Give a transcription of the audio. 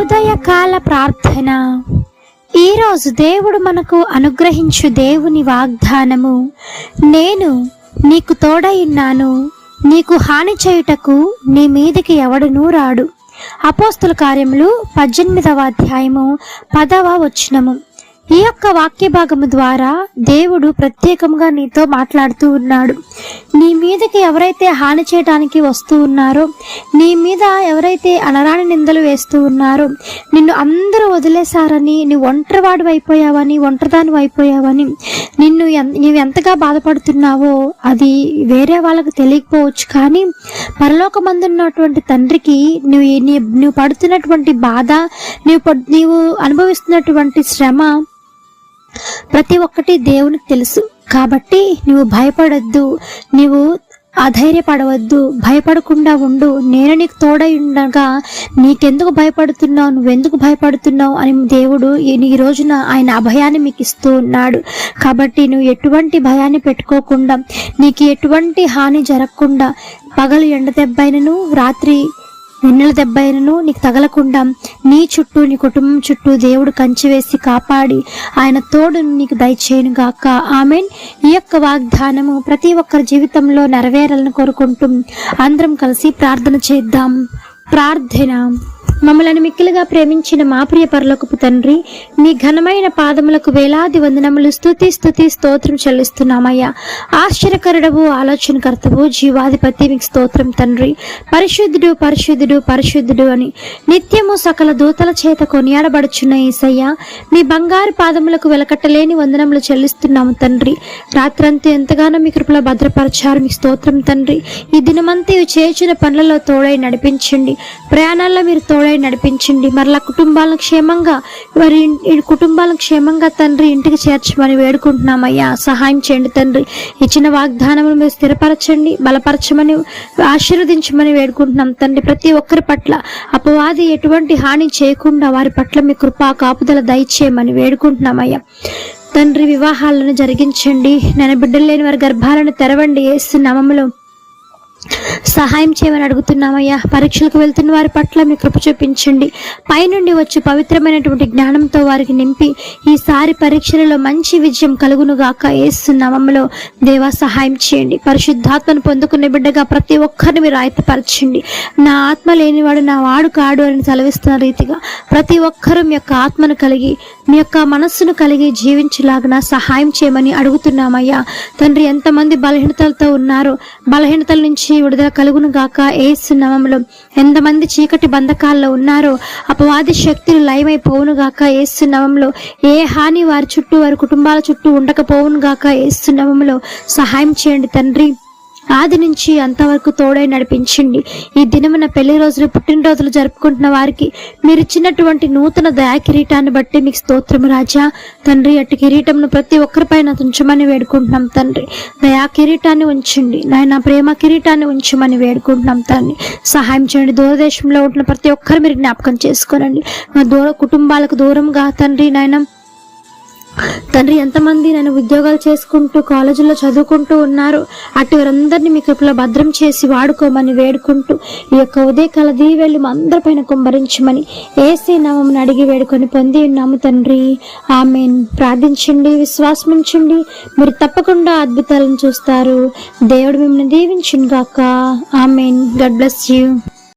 ఉదయకాల ప్రార్థన. ఈరోజు దేవుడు మనకు అనుగ్రహించు దేవుని వాగ్దానము, నేను నీకు తోడైయున్నాను, నీకు హాని చేయుటకు నీ మీదికి ఎవడునూ రాడు. అపోస్తుల కార్యములు 18వ అధ్యాయము 10వ వచనము. ఈ యొక్క వాక్య భాగము ద్వారా దేవుడు ప్రత్యేకంగా నీతో మాట్లాడుతూ ఉన్నాడు. నీ మీదకి ఎవరైతే హాని చేయడానికి వస్తూ ఉన్నారో, నీ మీద ఎవరైతే అనరాని నిందలు వేస్తూ ఉన్నారో, నిన్ను అందరూ వదిలేశారని, నువ్వు ఒంటరివాడు అయిపోయావని, ఒంటరిదాని అయిపోయావని, నీవు ఎంతగా బాధపడుతున్నావో అది వేరే వాళ్ళకు తెలియకపోవచ్చు. కానీ పరలోకమందున్నటువంటి తండ్రికి నువ్వు పడుతున్నటువంటి బాధ, నీవు అనుభవిస్తున్నటువంటి శ్రమ ప్రతి ఒక్కటి దేవునికి తెలుసు. కాబట్టి నువ్వు భయపడొద్దు, నీవు అధైర్యపడవద్దు, భయపడకుండా ఉండు. నేను నీకు తోడై ఉండగా నీకెందుకు భయపడుతున్నావు, నువ్వెందుకు భయపడుతున్నావు అని దేవుడు ఈ రోజున ఆయన అభయాన్ని మీకు ఇస్తూ ఉన్నాడు. కాబట్టి నువ్వు ఎటువంటి భయాన్ని పెట్టుకోకుండా, నీకు ఎటువంటి హాని జరగకుండా, పగలు ఎండ దెబ్బైనను రాత్రి వెన్నెల దెబ్బైనను నీకు తగలకుండా నీ చుట్టూ, నీ కుటుంబం చుట్టూ దేవుడు కంచి వేసి కాపాడి ఆయన తోడును నీకు దయచేయును గాక. ఆమేన్. ఈ యొక్క వాగ్దానము ప్రతి ఒక్కరి జీవితంలో నెరవేరాలని కోరుకుంటూ అందరం కలిసి ప్రార్థన చేద్దాం. ప్రార్థన. మమ్మల్ని మిక్కిలిగా ప్రేమించిన మా ప్రియ పరలోకపు తండ్రి, మీ ఘనమైన పాదములకు వేలాది వందనములు, స్తుతి స్తోత్రం చెల్లిస్తున్నామయ్యా. ఆశ్చర్యకరుడవు, ఆలోచనకర్తవు, జీవాధిపతి మీకు స్తోత్రం తండ్రి. పరిశుద్ధుడు పరిశుద్ధుడు పరిశుద్ధుడు అని నిత్యము సకల దూతల చేత కొనియాడబడుచున్న యేసయ్య, మీ బంగారు పాదములకు వెలకట్టలేని వందనములు చెల్లిస్తున్నాము తండ్రి. రాత్రంతా ఎంతగానో మీ కృపలో భద్రపరచారు, మీకు స్తోత్రం తండ్రి. ఈ దినమంతా చేసిన పనులలో తోడై నడిపించండి, ప్రయాణాల్లో మీరు తోడై నడిపించండి. మరలా కుటుంబాలను క్షేమంగా తండ్రి ఇంటికి చేర్చమని వేడుకుంటున్నామయ్యా. సహాయం చేయండి తండ్రి. ఇచ్చిన వాగ్దానములు మీరు స్థిరపరచండి, బలపరచమని, ఆశీర్వదించమని వేడుకుంటున్నాం తండ్రి. ప్రతి ఒక్కరి పట్ల అపవాది ఎటువంటి హాని చేయకుండా వారి పట్ల మీ కృపా కాపుదల దయచేయమని వేడుకుంటున్నామయ్యా. తండ్రి, వివాహాలను జరిగించండి, నేను బిడ్డలు లేని వారి గర్భాలను తెరవండి, యేసు నామములో సహాయం చేయమని అడుగుతున్నామయ్యా. పరీక్షలకు వెళ్తున్న వారి పట్ల మీ కృప చూపించండి. పైనుండి వచ్చి పవిత్రమైనటువంటి జ్ఞానంతో వారికి నింపి ఈసారి పరీక్షలలో మంచి విజయం కలుగునుగాక. యేసు నామములో దేవా సహాయం చేయండి. పరిశుద్ధాత్మను పొందుకునే బిడ్డగా ప్రతి ఒక్కరిని మీరు ఆయత్తపరచండి. నా ఆత్మ లేనివాడు నా వాడు కాడు అని సెలవిస్తున్న రీతిగా ప్రతి ఒక్కరూ మీ యొక్క ఆత్మను కలిగి, మీ యొక్క మనస్సును కలిగి జీవించేలాగా సహాయం చేయమని అడుగుతున్నామయ్యా. తండ్రి, ఎంతమంది బలహీనతలతో ఉన్నారో బలహీనతల నుంచి విడుదల కలుగును గాక. యేసు నామములో ఎంతమంది చీకటి బంధకాల్లో ఉన్నారో అపవాది శక్తులు లయమైపోవును గాక. యేసు నామములో ఏ హాని వారి చుట్టూ, వారి కుటుంబాల చుట్టూ ఉండకపోవును గాక. యేసు నామములో సహాయం చేయండి తండ్రి. ఆది నుంచి అంతవరకు తోడై నడిపించండి. ఈ దినమున పెళ్లి రోజులు, పుట్టినరోజులు జరుపుకుంటున్న వారికి మీరు ఇచ్చినటువంటి నూతన దయా కిరీటాన్ని బట్టి మీకు స్తోత్రము రాజా. తండ్రి, అటు కిరీటంను ప్రతి ఒక్కరిపైన ఉంచమని వేడుకుంటున్నాం తండ్రి. దయా కిరీటాన్ని ఉంచండి నాయన, ప్రేమ కిరీటాన్ని ఉంచమని వేడుకుంటున్నాం తండ్రి. సహాయం చేయండి. దూరదేశంలో ఉంటున్న ప్రతి ఒక్కరు మీరు జ్ఞాపకం చేసుకోనండి. కుటుంబాలకు దూరంగా తండ్రి నాయన తండ్రి, ఎంతమంది నన్ను ఉద్యోగాలు చేసుకుంటూ కాలేజీలో చదువుకుంటూ ఉన్నారు, అటు వారందరినీ మీ కృపలో భద్రం చేసి వాడుకోమని వేడుకుంటూ ఈ యొక్క ఉదయకాల దీవెళ్ళు మా అందరిపైన కుమ్మరించమని యేసే నామమున అడిగి వేడుకొని పొంది ఉన్నాము తండ్రి. ఆమేన్. ప్రార్థించండి, విశ్వాసం ఉంచండి, మీరు తప్పకుండా అద్భుతాలను చూస్తారు. దేవుడు మిమ్మల్ని దీవించును గాక. ఆమేన్. God bless you.